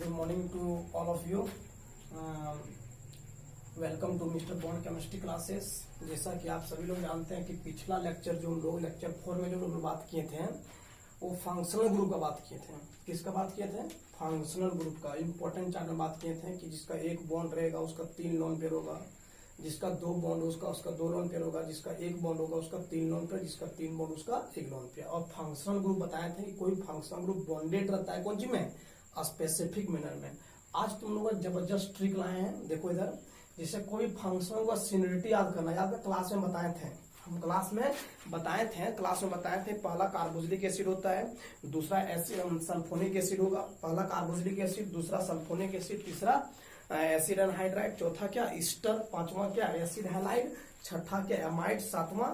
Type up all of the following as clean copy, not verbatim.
Good morning to all of you. Welcome to mister Bond chemistry classes. जैसा कि आप सभी लोग जानते हैं कि पिछला लेक्चर जो हम लोग लेक्चर 4 में जो लोग बात किए थे वो फंक्शनल ग्रुप का बात किए थे। किसका बात किए थे? फंक्शनल ग्रुप का। इंपॉर्टेंट चार्ट में बात किए थे कि जिसका एक बॉन्ड रहेगा उसका 3 लोन पेयर होगा, जिसका 2 बॉन्ड उसका 2 लोन पेयर होगा, जिसका 1 बॉन्ड होगा उसका 3 लोन पेयर, जिसका 3 बॉन्ड उसका 1 लोन पेयर। और फंक्शनल ग्रुप बताए थे कि कोई फंक्शनल ग्रुप बॉन्डेड रहता है कौन सी में? स्पेसिफिक मैनर में। आज तुम लोग जबरदस्त ट्रिक लाए हैं, देखो इधर। जैसे कोई फंक्शन का सिनरिटी याद करना, याद क्लास में बताए थे, हम क्लास में बताए थे पहला कार्बोक्सिलिक एसिड होता है, दूसरा एसिड सल्फोनिक एसिड होगा। पहला कार्बोक्सिलिक एसिड, दूसरा सल्फोनिक एसिड, तीसरा एसिड एनहाइड्राइड, चौथा क्या ईस्टर, पांचवा क्या एसिड हैलाइड, छठा क्या एमाइड, सातवां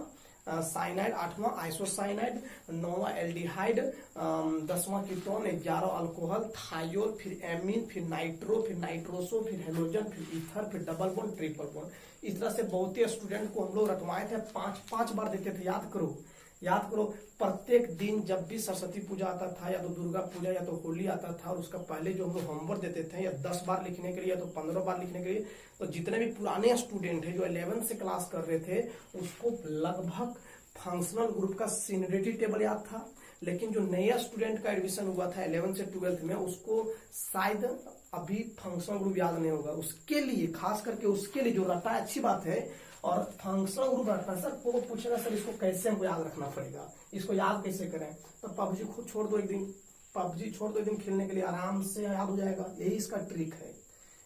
साइनाइड, आठवां आइसोसाइनाइड, नौवां एल्डिहाइड, 10वां कीटोन, 11 अल्कोहल, थायोल, फिर एमीन, फिर नाइट्रो, फिर नाइट्रोसो, फिर हेलोजन, फिर ईथर, फिर डबल बॉन्ड, ट्रिपल बॉन्ड। इस तरह से बहुत ही स्टूडेंट को हम लोग रटवाए थे, 5 बार देते थे। याद करो प्रत्येक दिन जब भी सरस्वती पूजा आता था, या तो दुर्गा पूजा या तो होली आता था, और उसका पहले जो हम लोग होमवर्क देते थे या 10 बार लिखने के लिए या तो 15 बार लिखने के लिए, तो जितने भी पुराने स्टूडेंट है जो 11th से क्लास कर रहे थे उसको लगभग फंक्शनल ग्रुप का सिनरिटी टेबल याद था। लेकिन जो नया स्टूडेंट का एडमिशन हुआ था 11th से 12th में, उसको शायद अभी फंक्शनल ग्रुप याद नहीं होगा। उसके लिए खास करके उसके लिए जो रटा है, अच्छी बात है। और फंक्शनल ग्रुप रखना, सर को पूछेगा सर इसको कैसे हमको याद रखना पड़ेगा, इसको याद कैसे करें? तो पबजी खुद छोड़ दो एक दिन खेलने के लिए, आराम से याद हो जाएगा। यही इसका ट्रिक है,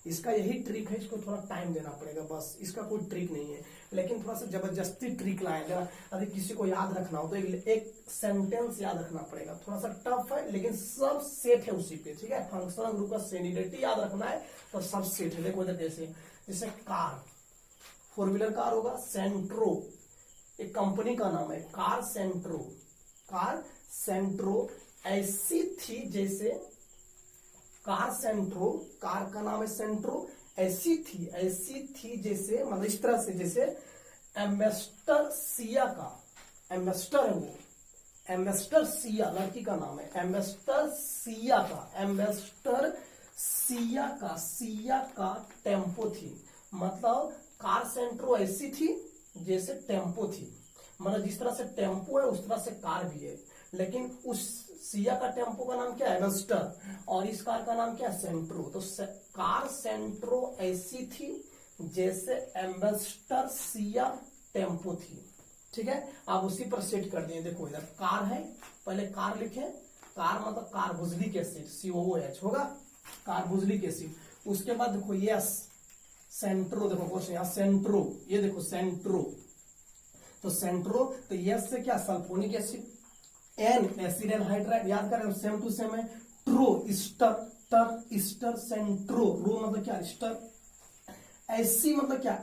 इसको थोड़ा टाइम देना पड़ेगा, बस। इसका कोई ट्रिक नहीं है, लेकिन थोड़ा सा जबरदस्ती ट्रिक लाए। अगर किसी को याद रखना हो तो एक सेंटेंस याद रखना पड़ेगा, थोड़ा सा टफ है लेकिन सब सेट है उसी पे, ठीक है। फंक्शनल ग्रुप का सिनरिटी याद रखना है तो सब सेट है। देखो इधर जैसे कार, 4 व्हीलर कार होगा, सेंट्रो एक कंपनी का नाम है, कार सेंट्रो ऐसी थी जैसे कार का नाम है सेंट्रो, ऐसी थी जैसे, मतलब इस तरह से जैसे एम्बेस्टर सिया का, एम्बेस्टर है वो, एम्बेस्टर सिया लड़की का नाम है, एम्बेस्टर सिया का टेम्पो थी। मतलब कार सेंट्रो ऐसी थी जैसे टेम्पो थी, मतलब जिस तरह से टेम्पो है उस तरह से कार भी है। लेकिन उस सिया का टेम्पो का नाम क्या है? एम्बेस्टर, और इस कार का नाम क्या है? सेंट्रो। तो कार सेंट्रो ऐसी थी जैसे एम्बेस्टर सिया टेम्पो थी, ठीक है। आप उसी पर सेट कर दिए। देखो इधर कार है, पहले कार लिखे, कार मतलब कार्बोक्सिलिक एसिड, COOH होगा, कार्बोक्सिलिक एसिड। उसके बाद देखो यस सेंट्रो, देखो क्वेश्चन यहाँ सेंट्रो, ये देखो सेंट्रो, तो सेंट्रो, तो यस से क्या? Sulphonic acid, N acid anhydride, याद करें सेम टू सेम है। ट्रो ईस्टर सेंट्रो, रो मतलब क्या? ईस्टर। एसी मतलब क्या?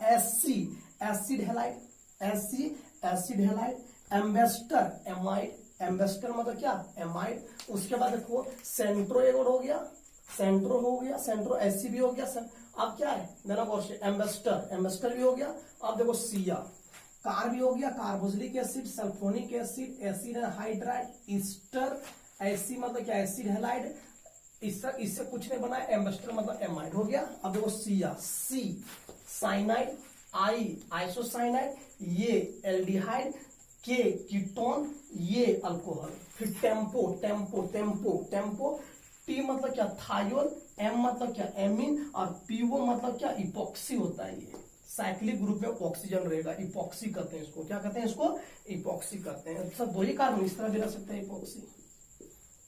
Acid halide, ambassador amide, ambassador मतलब क्या? एमाइड। उसके बाद देखो सेंट्रो एक और हो गया, सेंट्रो एसी भी हो गया। अब क्या है? एम्बेस्टर भी हो गया। अब देखो सिया, कार भी हो गया, carboxylic acid, sulphonic acid, acid anhydride, Easter, AC मतलब क्या? एसिड हैलाइड, इससे कुछ नहीं बना, एम्बेस्टर मतलब एमाइड हो गया। अब देखो सिया, सी साइनाइड, आई आइसोसाइनाइड, ये एल्डिहाइड, के कीटोन, ये अल्कोहल। फिर टेम्पो, टी मतलब क्या? थायोल, एम मतलब क्या? एमीन, और पीओ मतलब क्या? इपॉक्सी होता है। ये साइक्लिक ग्रुप में ऑक्सीजन रहेगा, इपॉक्सी कहते हैं इसको। क्या कहते हैं इसको? इपॉक्सी कहते हैं। सब 2 ही कार्बन इस तरह भी रह सकते हैं, इपॉक्सी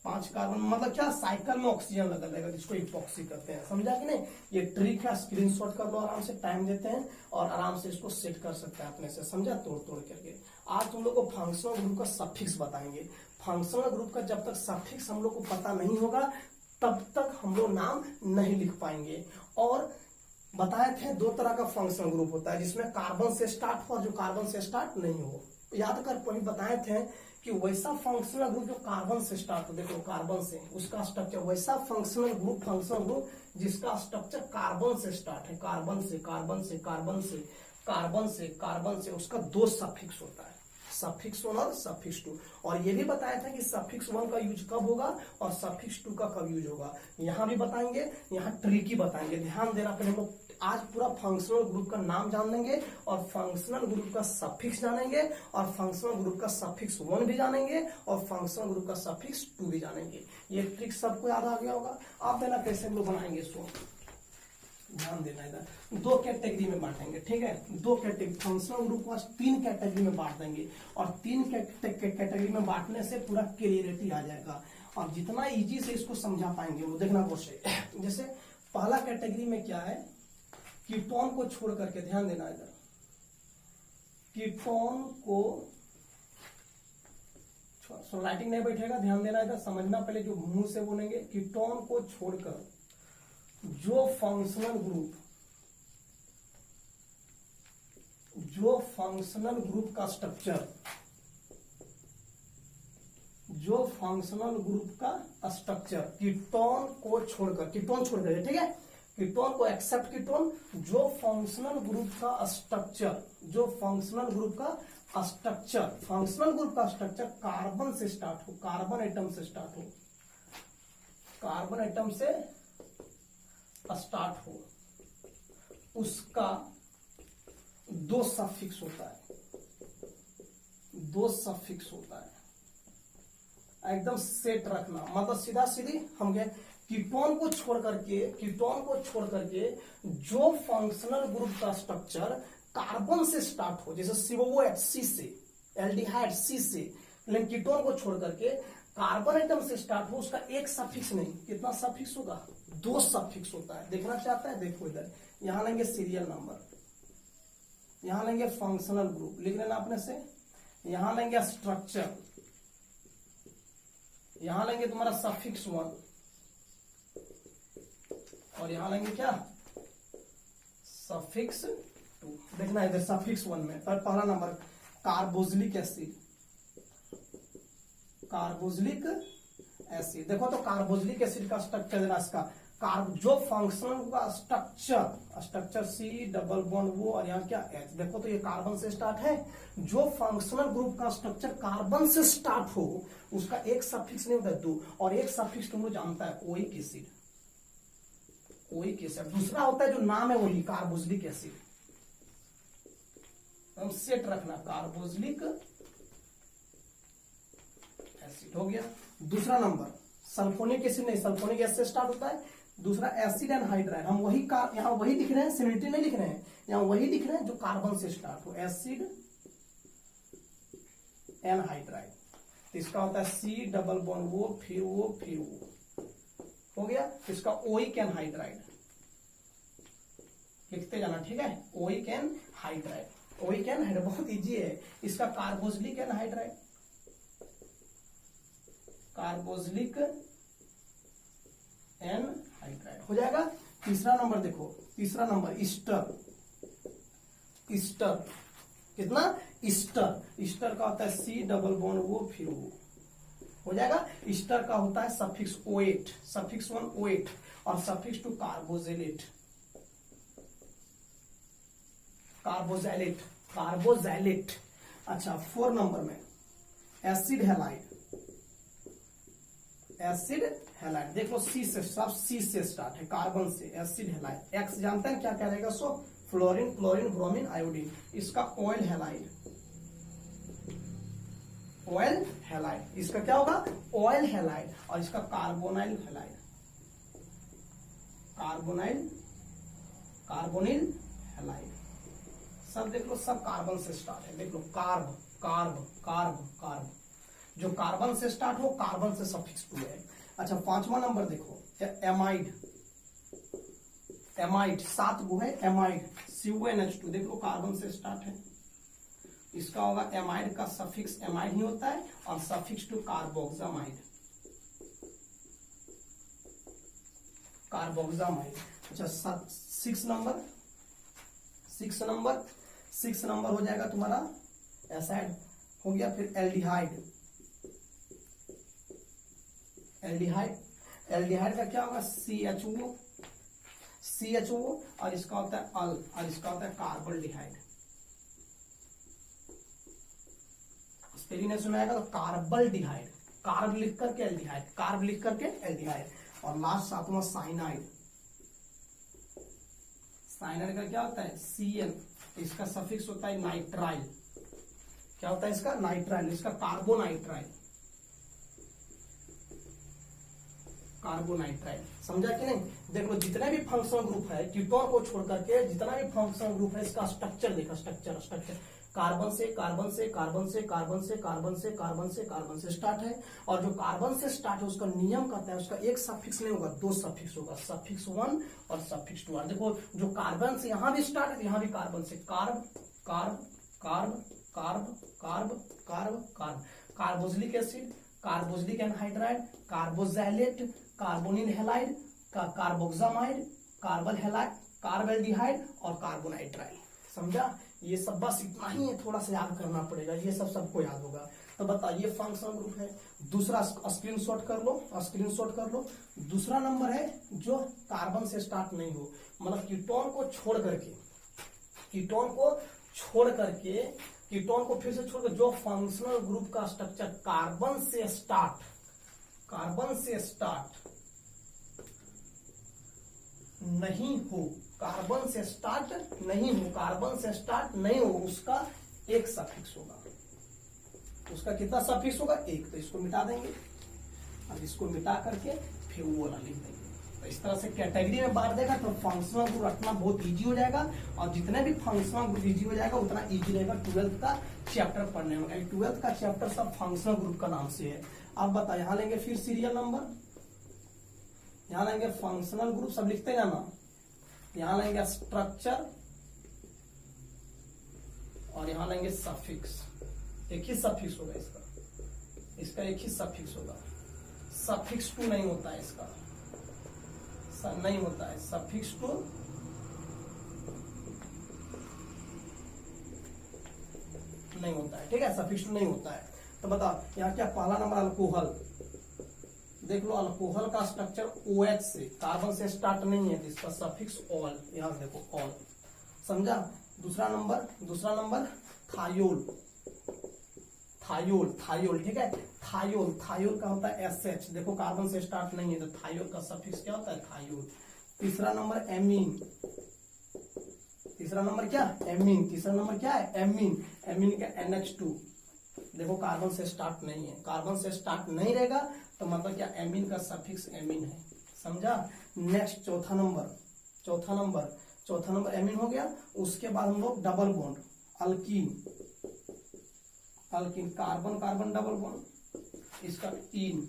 5 कार्बन मतलब क्या? साइकिल में ऑक्सीजन लगा रहेगा, जिसको इपॉक्सी कहते हैं। समझा कि नहीं? ये ट्रिक है, स्क्रीनशॉट कर लो, आराम से टाइम देते हैं और आराम से इसको सेट कर सकते हैं अपने से। समझा? तोड़ करके। आज तुम लोग को फंक्शनल ग्रुप का सफिक्स बताएंगे। फंक्शनल ग्रुप का जब तक सफिक्स हम लोग को पता नहीं होगा तब तक हम लोग नाम नहीं लिख पाएंगे। और बताए थे 2 तरह का फंक्शनल ग्रुप होता है, जिसमें कार्बन से स्टार्ट हो और जो कार्बन से स्टार्ट नहीं हो। याद कर वही बताए थे कि वैसा फंक्शनल ग्रुप जो कार्बन से स्टार्ट हो, देखो कार्बन से उसका स्ट्रक्चर, वैसा फंक्शनल ग्रुप जिसका स्ट्रक्चर कार्बन से स्टार्ट है, कार्बन से उसका 2 सफिक्स होता है। सफिक्स 1 और सफिक्स 2। और ये भी बताया था कि सफिक्स 1 का यूज कब होगा और सफिक्स 2 का कब यूज होगा, यहां भी बताएंगे, यहाँ ट्रिकी बताएंगे। ध्यान देना, पहले हम लोग आज पूरा फंक्शनल ग्रुप का नाम जान लेंगे और फंक्शनल ग्रुप का सफिक्स जानेंगे और फंक्शनल ग्रुप का सफिक्स 1 भी जानेंगे और फंक्शनल ग्रुप का सफिक्स 2 भी जानेंगे। ये ट्रिक सबको याद आ गया होगा। आप देना कैसे हम लोग बनाएंगे इसको, ध्यान देना। इधर 2 कैटेगरी में बांटेंगे, ठीक है, 2 कैटेगरी। फंक्शनल ग्रुप को 3 कैटेगरी में बांट देंगे और 3 कैटेगरी में बांटने से पूरा क्लियरिटी आ जाएगा और जितना इजी से इसको समझा पाएंगे वो देखना कोशिश। जैसे पहला कैटेगरी में क्या है, कीटोन को छोड़ करके, ध्यान देना इधर, कीटोन को राइटिंग नहीं बैठेगा, ध्यान देना इधर, समझना पहले, जो मुंह से बोलेंगे। कीटोन को छोड़कर जो फंक्शनल ग्रुप का स्ट्रक्चर, कीटोन को छोड़कर, ठीक है, कीटोन को एक्सेप्ट कीटोन, जो फंक्शनल ग्रुप का स्ट्रक्चर कार्बन से स्टार्ट हो, कार्बन एटम से स्टार्ट हो, उसका 2 सफिक्स होता है। एकदम सेट रखना, मतलब सीधा सीधी हम गए। कीटोन को छोड़ करके जो फंक्शनल ग्रुप का स्ट्रक्चर कार्बन से स्टार्ट हो, जैसे COOH C से, एल्डिहाइड C से, लेकिन कीटोन को छोड़ करके कार्बन एटम से स्टार्ट हो, उसका एक सफिक्स नहीं, कितना सफिक्स होगा, 2 सफिक्स होता है। देखना चाहता है, देखो इधर, यहां लेंगे सीरियल नंबर, यहां लेंगे फंक्शनल ग्रुप, लिख लेना अपने से, यहां लेंगे स्ट्रक्चर, यहां लेंगे तुम्हारा सफिक्स 1 और यहां लेंगे क्या, सफिक्स 2। देखना इधर सफिक्स 1 में पहला नंबर कार्बोक्सिलिक एसिड। देखो तो कार्बोक्सिलिक एसिड का स्ट्रक्चर देना, इसका जो फंक्शनल का स्ट्रक्चर C डबल बॉन्ड वो और यहाँ क्या H। देखो तो ये कार्बन से स्टार्ट है, जो फंक्शनल ग्रुप का स्ट्रक्चर कार्बन से स्टार्ट हो उसका एक सफिक्स नहीं होता है 2, और एक सफिक्स तुम लोग जानता है ओइक एसिड। दूसरा होता है जो नाम है वही कार्बोक्सिलिक एसिड, हम सेट रखना, कार्बोक्सिलिक एसिड हो गया। दूसरा नंबर सल्फोनिक एसिड नहीं, सल्फोनिक एसिड से स्टार्ट होता है। दूसरा एसिड एनहाइड्राइड, हम वही यहाँ वही लिख रहे हैं, सिमिलरिटी नहीं लिख रहे हैं, यहाँ वही लिख रहे हैं जो कार्बन से स्टार्ट हो, एसिड एनहाइड्राइड। इसका होता है C डबल बॉन्ड वो, फिर वो हो गया। इसका ओइक एनहाइड्राइड लिखते जाना, ठीक है, ओइक एनहाइड्राइड बहुत इजी है। इसका कार्बोक्सिलिक एनहाइड्राइड, हो जाएगा। तीसरा नंबर देखो, तीसरा नंबर ईस्टर, कितना, ईस्टर का होता है C डबल बॉन्ड वो, फिर वो हो जाएगा। ईस्टर का होता है सफिक्स 8, सफिक्स 1 8 और सफिक्स 2 कार्बोक्सिलेट। अच्छा 4 नंबर में एसिड हैलाइड, देख लो C से, सब C से स्टार्ट है, कार्बन से, एसिड हैलाइड। X जानते हैं क्या क्या रहेगा, सो फ्लोरीन, क्लोरीन, ब्रोमीन, आयोडीन। इसका ऑयल हैलाइड, इसका क्या होगा, ऑयल हैलाइड। और इसका कार्बोनिल हैलाइड। सब देख लो, सब कार्बन से स्टार्ट है। देख लो कार्ब, जो कार्बन से स्टार्ट हो, कार्बन से सफिक्स 2 है। अच्छा 5वां नंबर देखो, एमाइड 7 गो है, एमाइड CuNH2, देख लो कार्बन से स्टार्ट है। इसका होगा एमाइड का सफिक्स एमाइड ही होता है और सफिक्स 2 कार्बोक्सामाइड। अच्छा 6 नंबर हो जाएगा तुम्हारा एसिड हो गया। फिर एल्डिहाइड का क्या होगा, CHO और इसका होता है अल और इसका होता है कार्बोल्डिहाइड। टेरिनेस में आएगा तो कार्बल डिहाइड, कार्ब लिख करके एल्डिहाइड, कार्ब लिख करके एल्डिहाइड, और लास्ट सातवां साइनाइड। साइनाइड का क्या होता है? Cl, इसका सफिक्स होता है नाइट्राइल। क्या होता है इसका? नाइट्राइल, इसका कार्बोनाइट्राइल, कार्बोनाइट्राइल। समझा कि नहीं? देख लो जितने भी फंक्शनल ग्रुप है कीटोन को छोड़ करके, जितना भी फंक्शनल ग्रुप है इसका स्ट्रक्चर देखा, स्ट्रक्चर कार्बन से कार्बन से कार्बन से कार्बन से कार्बन से कार्बन से कार्बन से स्टार्ट है, और जो कार्बन से स्टार्ट है उसका नियम कहता है उसका एक सफिक्स नहीं होगा, दो सफिक्स होगा, सफिक्स 1 और सफिक्स 2। देखो जो कार्बन से यहां भी स्टार्ट है, यहां भी कार्बन से carb carb carb carb carb carb carb, carboxylic acid, carboxylic anhydride, carboxylate, carbonyl halide, carboxamide, carpal halide, carbaldehyde और कार्बोनाइट्राइल। समझा? ये सब बस इतना ही है, थोड़ा सा याद करना पड़ेगा, ये सब सबको याद होगा। तो बताइए फंक्शनल ग्रुप है। दूसरा स्क्रीनशॉट कर लो, स्क्रीनशॉट कर लो। दूसरा नंबर है जो कार्बन से स्टार्ट नहीं हो, मतलब कीटोन को छोड़ करके, कीटोन को छोड़ करके, कीटोन को फिर से छोड़ कर जो फंक्शनल ग्रुप का स्ट्रक्चर कार्बन से स्टार्ट, कार्बन से स्टार्ट नहीं हो, कार्बन से स्टार्ट नहीं हो, कार्बन से स्टार्ट नहीं हो, उसका एक सफिक्स होगा। उसका कितना सफिक्स होगा? एक। तो इसको मिटा देंगे, अब इसको मिटा करके फिर वो वाला लिख देंगे। तो इस तरह से कैटेगरी में बांट देगा तो फंक्शनल ग्रुप रखना बहुत इजी हो जाएगा, और जितने भी फंक्शनल ग्रुप इजी हो जाएगा उतना इजी रहेगा 12th का चैप्टर पढ़ने में। 12th का चैप्टर सब फंक्शनल ग्रुप का नाम से है। अब बता, यहां लेंगे फिर सीरियल नंबर, यहां लेंगे फंक्शनल ग्रुप, सब लिखते हैं ना, यहां लेंगे स्ट्रक्चर और यहां लेंगे सफिक्स। एक ही सफिक्स होगा इसका एक ही सफिक्स होगा। सफिक्स 2 नहीं होता है इसका, नहीं होता है सफिक्स 2 नहीं होता है, ठीक है, सफिक्स 2 नहीं होता है। तो बताओ यहाँ क्या, पहला नंबर अल्कोहल, देख लो अल्कोहल का स्ट्रक्चर OH से, कार्बन से स्टार्ट नहीं है, इसका सफिक्स ऑल, यहां देखो ऑल। समझा? दूसरा नंबर थायोल, थायोल, थायोल, ठीक है, थायोल, थायोल का होता है SH, देखो कार्बन से स्टार्ट नहीं है तो थायोल का सफिक्स क्या होता है? थायोल। तीसरा नंबर एमीन, तीसरा नंबर क्या? एमीन, तीसरा नंबर क्या है? एमीन, एमीन का NH2, देखो कार्बन से स्टार्ट नहीं है, कार्बन से स्टार्ट नहीं रहेगा तो मतलब क्या? एमीन का सफिक्स एमीन है। समझा? नेक्स्ट चौथा नंबर एमीन हो गया। उसके बाद हम लोग double bond, alkyne, alkyne, carbon carbon double bond, इसका इन,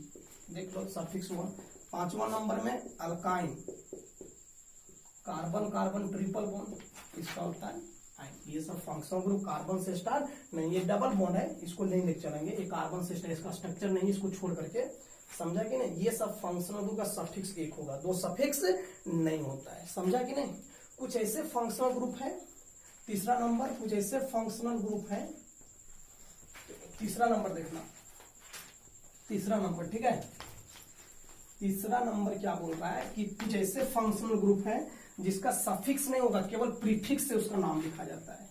देख लो सफिक्स 1। पांचवा नंबर में alkyne, carbon carbon triple bond, इसका होता है आइन। ये सब फंक्शनल ग्रुप कार्बन से स्टार्ट नहीं, ये डबल बॉन्ड है, इसको नहीं लेके चलेंगे, ये कार्बन से स्टार्ट, इसका स्ट्रक्चर नहीं, इसको छोड़ करके। समझा कि नहीं? ये सब फंक्शनल ग्रुप का सफिक्स एक होगा, दो सफिक्स नहीं होता है। समझा कि नहीं? कुछ ऐसे फंक्शनल ग्रुप है, तीसरा नंबर, कुछ ऐसे फंक्शनल ग्रुप है, तीसरा नंबर देखना, तीसरा नंबर, ठीक है, तीसरा नंबर क्या बोल रहा है कि कुछ ऐसे फंक्शनल ग्रुप है जिसका सफिक्स नहीं होगा, केवल प्रीफिक्स से उसका नाम लिखा जाता है,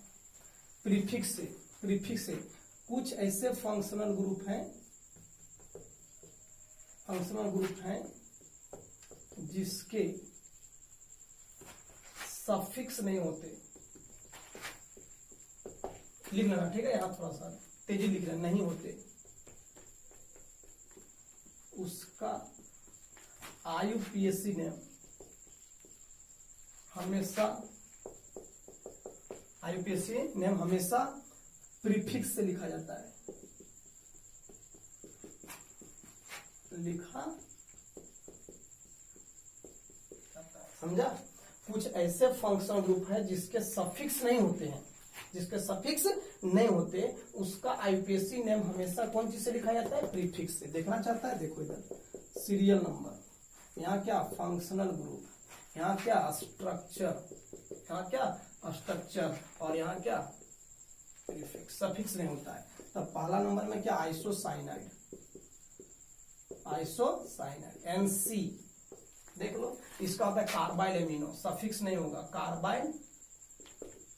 प्रीफिक्स से, प्रीफिक्स से। कुछ ऐसे फंक्शनल ग्रुप हैं, फंक्शनल ग्रुप हैं जिसके सफिक्स नहीं होते, लिख लेना, ठीक है, यहां थोड़ा सा तेजी लिख लेना, नहीं होते, उसका IUPAC ने हमेशा, IUPAC नेम हमेशा प्रीफिक्स से लिखा जाता है, लिखा जाता है। समझा? कुछ ऐसे फंक्शनल ग्रुप है जिसके सफिक्स नहीं होते हैं, जिसके सफिक्स नहीं होते, उसका IUPAC नेम हमेशा कौन चीज से लिखा जाता है? प्रीफिक्स से। देखना चाहता है? देखो इधर सीरियल नंबर, यहाँ क्या? फंक्शनल ग्रुप, यहाँ क्या? स्ट्रक्चर, यहाँ क्या? स्ट्रक्चर, और यहाँ क्या? प्रीफिक्स, सफिक्स नहीं होता है। तब पहला नंबर में क्या? आइसोसाइनाइड, आइसोसाइनाइड NC, देख लो, इसका होता है कार्बाइल एमिनो, सफिक्स नहीं होगा, कार्बाइल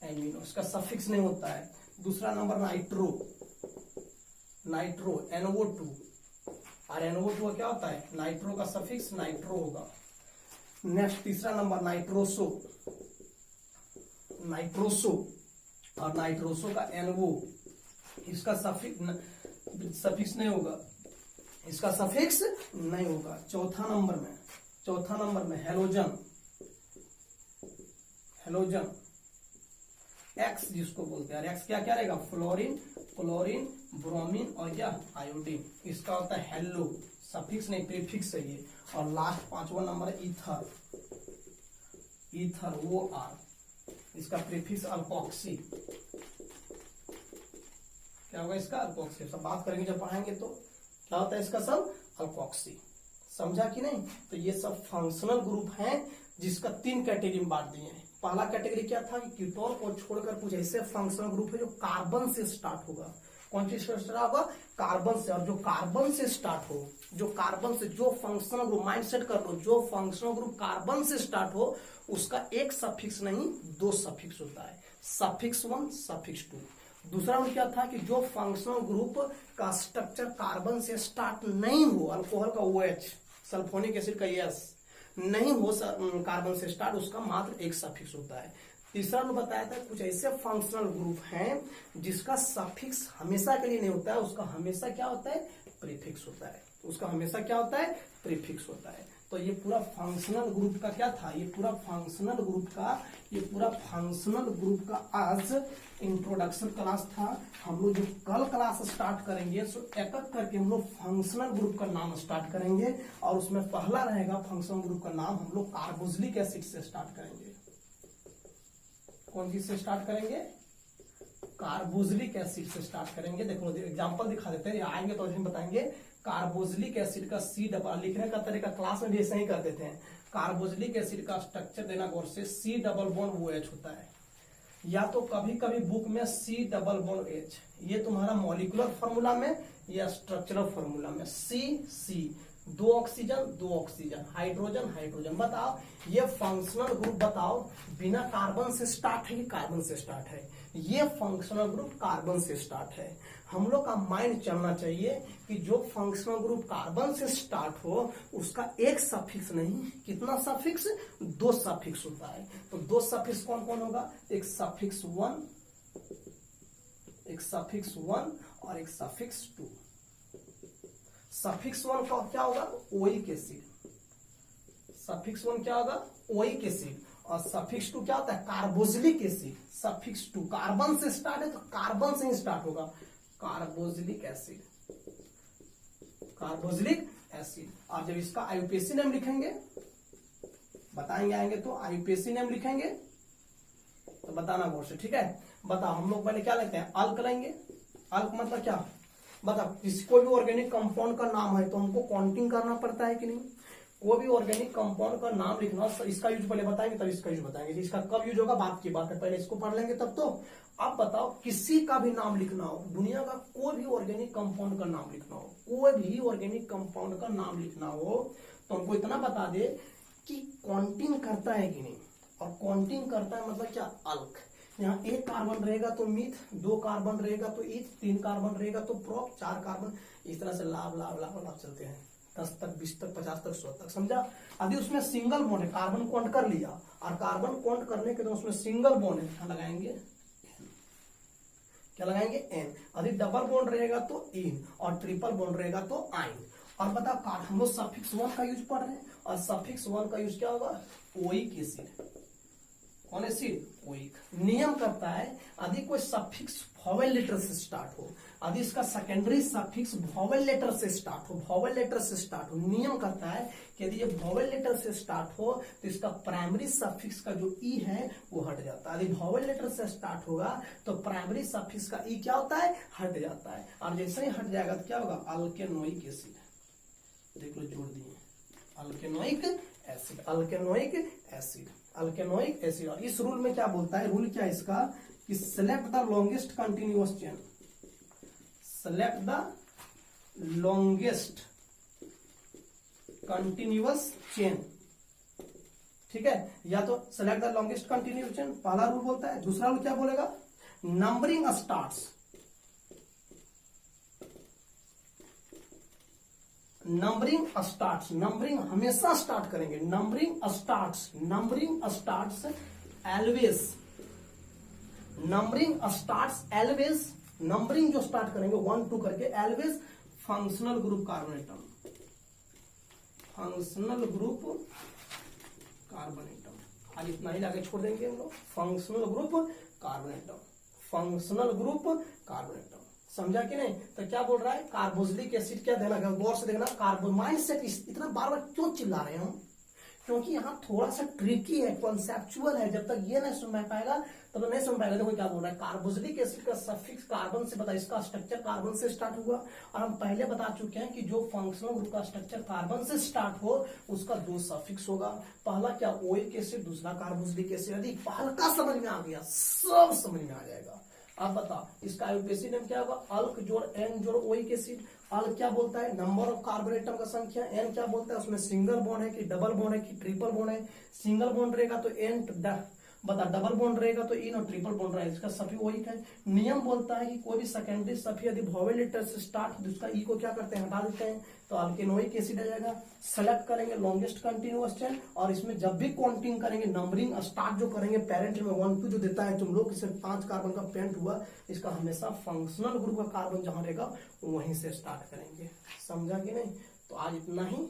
एमिनो, इसका सफिक्स नहीं होता है। दूसरा नंबर नाइट्रो, नाइट्रो NO2, और NO2 क्या होता है, नाइट्रो का सफिक्स नाइट्रो होगा। नेक्स्ट तीसरा नंबर नाइट्रोसो, नाइट्रोसो, और नाइट्रोसो का NO, इसका सफिक्स नहीं होगा, इसका सफिक्स नहीं होगा। चौथा नंबर में हेलोजन, हेलोजन एक्स जिसको बोलते हैं, एक्स क्या क्या रहेगा, फ्लोरीन, क्लोरीन, ब्रोमीन और क्या आयोडीन, इसका होता है हेलो, सफिक्स नहीं प्रीफिक्स है ये। और लास्ट 5वां नंबर है ईथर, ईथर वो आर, इसका प्रीफिक्स अल्कोक्सी, क्या होगा इसका अल्कोक्सी। सब बात करेंगे जब पढ़ाएंगे तो क्या होता है इसका सब अल्कोक्सी, समझा कि नहीं। तो ये सब फंक्शनल ग्रुप हैं जिसका 3 कैटेगरी में बांट दिए हैं। पहला कैटेगरी क्या था कि कीटोन को छोड़कर कुछ ऐसे फंक्शनल ग्रुप है जो कार्बन से स्टार्ट होगा। कौन चीज से स्टार्ट होगा, कार्बन से। और जो कार्बन से स्टार्ट हो, जो कार्बन से जो फंक्शनल ग्रुप, माइंड सेट कर लो, जो फंक्शनल ग्रुप कार्बन से स्टार्ट हो उसका एक सफिक्स नहीं 2 सफिक्स होता है, सफिक्स 1 सफिक्स 2। दूसरा रूल क्या था कि जो फंक्शनल ग्रुप का स्ट्रक्चर कार्बन से स्टार्ट नहीं हो, अल्कोहल का OH, सल्फोनिक एसिड का S नहीं हो कार्बन से स्टार्ट, उसका मात्र एक सफिक्स होता है। तीसरा रूल बताया था कुछ ऐसे फंक्शनल ग्रुप हैं जिसका सफिक्स हमेशा के लिए नहीं होता है, उसका हमेशा क्या होता है, प्रीफिक्स होता है, उसका हमेशा क्या होता है, प्रीफिक्स होता है। तो ये पूरा फंक्शनल ग्रुप का क्या था, ये पूरा फंक्शनल ग्रुप का आज इंट्रोडक्शन क्लास था। हम लोग जो कल क्लास स्टार्ट करेंगे सो एक एक करके हम लोग फंक्शनल ग्रुप का नाम स्टार्ट करेंगे, और उसमें पहला रहेगा फंक्शनल ग्रुप का नाम हम लोग कार्बोक्सिलिक एसिड से स्टार्ट करेंगे। कौन चीज से स्टार्ट करेंगे, कार्बोक्सिलिक एसिड से स्टार्ट करेंगे। देखो एग्जांपल दिखा देते हैं, आएंगे तो हम बताएंगे। कार्बोक्सिलिक एसिड का C डबल लिखने का तरीका क्लास में भी ऐसे ही कर देते हैं। कार्बोक्सिलिक एसिड का स्ट्रक्चर देना गौर से, C डबल बॉन्ड OH होता है, या तो कभी कभी बुक में C डबल बॉन्ड H, ये तुम्हारा मॉलिक्यूलर फॉर्मूला में या स्ट्रक्चरल फॉर्मूला में C 2 ऑक्सीजन, हाइड्रोजन। बताओ ये फंक्शनल ग्रुप बताओ बिना कार्बन से स्टार्ट है कि कार्बन से स्टार्ट है, ये फंक्शनल ग्रुप कार्बन से स्टार्ट है। हम लोग का माइंड चलना चाहिए कि जो फंक्शनल ग्रुप कार्बन से स्टार्ट हो उसका एक सफिक्स नहीं, कितना सफिक्स, 2 सफिक्स होता है। तो 2 सफिक्स कौन कौन होगा, एक सफिक्स 1 और एक सफिक्स 2। सफिक्स 1 का क्या होगा, ओइक एसिड, सफिक्स 1 क्या होगा, ओइक एसिड, और सफिक्स 2 क्या होता है, कार्बोक्सिलिक एसिड। सफिक्स 2 कार्बन से स्टार्ट है तो कार्बन से ही स्टार्ट होगा, कार्बोक्सिलिक एसिड। और जब इसका आईयूपीएसी नेम लिखेंगे, बताएंगे आएंगे तो आईयूपीएसी नेम लिखेंगे तो बताना गौर से, ठीक है। बताओ हम लोग पहले क्या लेते हैं, अल्क लेंगे। अल्क मतलब क्या, बताओ कोई भी ऑर्गेनिक कंपाउंड का नाम है तो हमको काउंटिंग करना पड़ता है कि नहीं। कोई भी ऑर्गेनिक कंपाउंड का नाम लिखना, इसका यूज पहले बताएंगे तब इसका यूज बताएंगे, इसका कब यूज होगा बात की बात है, पहले इसको पढ़ लेंगे तब तो। अब बताओ किसी का भी नाम लिखना हो, दुनिया का कोई भी ऑर्गेनिक कंपाउंड का नाम लिखना हो, कोई भी ऑर्गेनिक कंपाउंड का नाम लिखना हो तो हमको इतना बता दे कि काउंटिंग करता है कि नहीं। और काउंटिंग करता है मतलब क्या, अल्क। यहाँ 1 कार्बन रहेगा तो मीथ, 2 कार्बन रहेगा तो ईथ, 3 कार्बन रहेगा तो प्रोप, 4 कार्बन, इस तरह से लाभ चलते हैं, 10 तक, 20 तक, 50 तक, 100 तक, समझा। यदि उसमें सिंगल बॉन्ड है, कार्बन काउंट कर लिया, और कार्बन काउंट करने के तो उसमें सिंगल बॉन्ड है, क्या लगाएंगे, N। यदि डबल बॉन्ड रहेगा तो इन, और ट्रिपल बॉन्ड रहेगा तो आइन। और बताओ हम लोग सफिक्स 1 का यूज पढ़ रहे हैं, और सफिक्स 1 का यूज क्या होगा, ओइक एसिड। कौन एसिड, ओइक। नियम करता है यदि कोई सफिक्स वॉवेल लेटर से स्टार्ट हो, यदि इसका सेकेंडरी सफिक्स वॉवेल लेटर से स्टार्ट हो, नियम करता है कि यदि ये वॉवेल लेटर से स्टार्ट हो तो इसका प्राइमरी सफिक्स का जो ई है वो हट जाता है। यदि वॉवेल लेटर से स्टार्ट होगा तो प्राइमरी सफिक्स का ई क्या होता है, हट जाता है। और जैसे ही हट जाएगा तो क्या होगा, अल्केनोइक एसिड। देख लो जोड़ दिए, अल्केनोइक एसिड। और इस रूल में क्या बोलता है, रूल क्या है इसका कि select the longest continuous chain, ठीक है। या तो select the longest continuous chain, पहला रूल बोलता है। दूसरा रूल क्या बोलेगा, नंबरिंग नंबरिंग स्टार्ट्स, नंबरिंग हमेशा स्टार्ट करेंगे, numbering starts always, numbering starts always, numbering जो स्टार्ट करेंगे 1 2 करके always functional group carbon atom, functional group carbon atom. आज इतना ही आगे छोड़ देंगे हम लोग, functional group carbon atom, functional group carbon atom. समझा कि नहीं? तो क्या बोल रहा है, कार्बोक्सिलिक एसिड क्या देना, गौर से देखना, कार्बो माइंड सेट इतना बार बार क्यों चिल्ला रहे हैं हम, क्योंकि यहाँ थोड़ा सा ट्रिकी है, कॉन्सेप्चुअल है, जब तक ये नहीं समझ में पाएगा तब तो नहीं समझ पाएगा। देखो क्या बोल रहा है, कार्बोक्सिलिक एसिड का सफिक्स कार्बन से बता, इसका स्ट्रक्चर कार्बन से स्टार्ट हुआ, और हम पहले बता चुके हैं कि जो फंक्शनल ग्रुप का स्ट्रक्चर कार्बन से स्टार्ट हो उसका 2 सफिक्स होगा, पहला क्या ओइक एसिड, दूसरा कार्बोक्सिलिक एसिड। यदि हल्का समझ में आ गया सब समझ में आ जाएगा। अब बता, इसका आईयूपीएसी नेम क्या होगा, अल्क जोड़ एन जोड़ ओइक एसिड। अल्क क्या बोलता है, नंबर ऑफ कार्बन एटम का संख्या, एन क्या बोलता है, उसमें सिंगल बॉन्ड है कि डबल बॉन्ड है कि ट्रिपल बॉन्ड है। सिंगल बॉन्ड रहेगा तो एन बता, डबल बॉन्ड रहेगा तो इन और ट्रिपल बॉन्ड रहेगा, इसका सफी ओइक है। नियम बोलता है कि कोई भी सेकेंडरी सफी यदि वोवेल लेटर से स्टार्ट तो उसका ई को क्या करते हैं, हटा देते हैं, तो अल्केनोइक एसिड आ जाएगा। सेलेक्ट करेंगे लॉन्गेस्ट कंटिन्यूअस चेन, और इसमें जब भी काउंटिंग करेंगे, नंबरिंग स्टार्ट जो करेंगे पेरेंट में 1 2 जो देता है तुम लोग, इसे 5 कार्बन का पेरेंट हुआ, इसका हमेशा फंक्शनल ग्रुप का कार्बन जहां रहेगा वहीं से स्टार्ट करेंगे। समझा कि नहीं? तो आज इतना ही,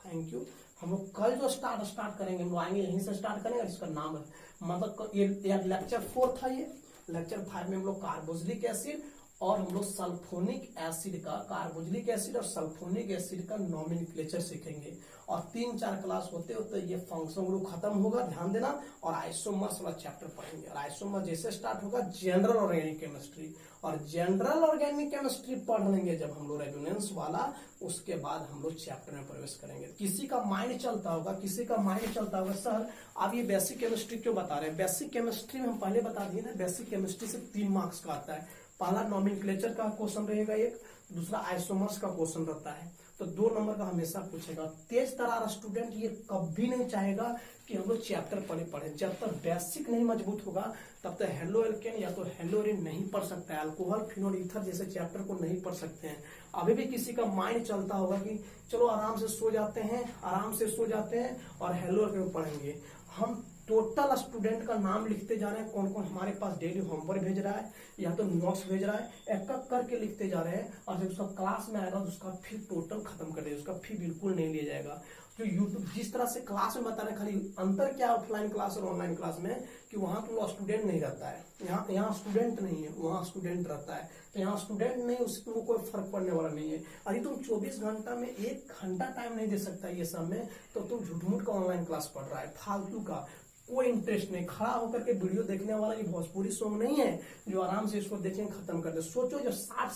थैंक यू। हम लोग कल जो स्टार्ट करेंगे हम लोग आएंगे यहीं से स्टार्ट करेंगे, इसका नाम है मतलब ये लेक्चर 4 था, ये लेक्चर 5 में हम लोग कार्बोक्सिलिक एसिड और हम लोग सल्फोनिक एसिड का, कार्बोक्सिलिक एसिड और सल्फोनिक एसिड का नॉमेनक्लेचर सीखेंगे, और 3-4 क्लास होते होते ये फंक्शनल ग्रुप खत्म होगा, ध्यान देना। और आइसोमर्स वाला चैप्टर पढ़ेंगे, और आइसोमर जैसे स्टार्ट होगा जनरल ऑर्गेनिक केमिस्ट्री, और जनरल ऑर्गेनिक केमिस्ट्री पढ़ लेंगे जब हम लोग रेजोनेंस वाला, उसके बाद हम लोग चैप्टर में प्रवेश करेंगे। किसी का माइंड चलता होगा सर आप ये बेसिक केमिस्ट्री क्यों बता रहे हैं? बेसिक केमिस्ट्री में हम पहले बता दिए ना, बेसिक केमिस्ट्री से 3 मार्क्स का आता है। पहला नॉमेनक्लेचर का क्वेश्चन रहेगा एक, दूसरा आइसोमर्स का क्वेश्चन रहता है, तो 2 नंबर का हमेशा पूछेगा। तेज तरार स्टूडेंट ये कभी नहीं चाहेगा कि हम लोग चैप्टर पढ़े। जब तक बेसिक नहीं मजबूत होगा तब तक हेलो एल्केन या तो हेलोरिन नहीं पढ़ सकता है, अल्कोहल फिनोल ईथर जैसे चैप्टर को नहीं पढ़ सकते हैं। अभी भी किसी का माइंड चलता होगा कि चलो आराम से सो जाते हैं और हेलो एल्केन पढ़ेंगे। हम टोटल स्टूडेंट का नाम लिखते जा रहे हैं, कौन कौन हमारे पास डेली होमवर्क भेज रहा है या तो नोट्स भेज रहा है, एक एक करके लिखते जा रहे हैं, और जब उसका क्लास में आएगा तो उसका फी टोटल खत्म कर देगा, उसका फी बिल्कुल नहीं लिया जाएगा। जो यूट्यूब जिस तरह से क्लास में बता रहे, खाली अंतर क्या ऑफलाइन क्लास और ऑनलाइन क्लास में, कि वहां तो स्टूडेंट नहीं रहता है, यहाँ स्टूडेंट नहीं है, वहाँ स्टूडेंट रहता है। तो यहाँ स्टूडेंट नहीं, उसको कोई फर्क पड़ने वाला नहीं है। अरे तुम 24 घंटा में 1 घंटा टाइम नहीं दे सकता ये सब में, तो तुम झूठ-मूठ का ऑनलाइन क्लास पढ़ रहा है, फालतू का, कोई इंटरेस्ट नहीं। खड़ा होकर के वीडियो देखने वाला ये भोजपुरी सॉन्ग नहीं है जो आराम से इसको देखें खत्म कर दे। सोचो जब 60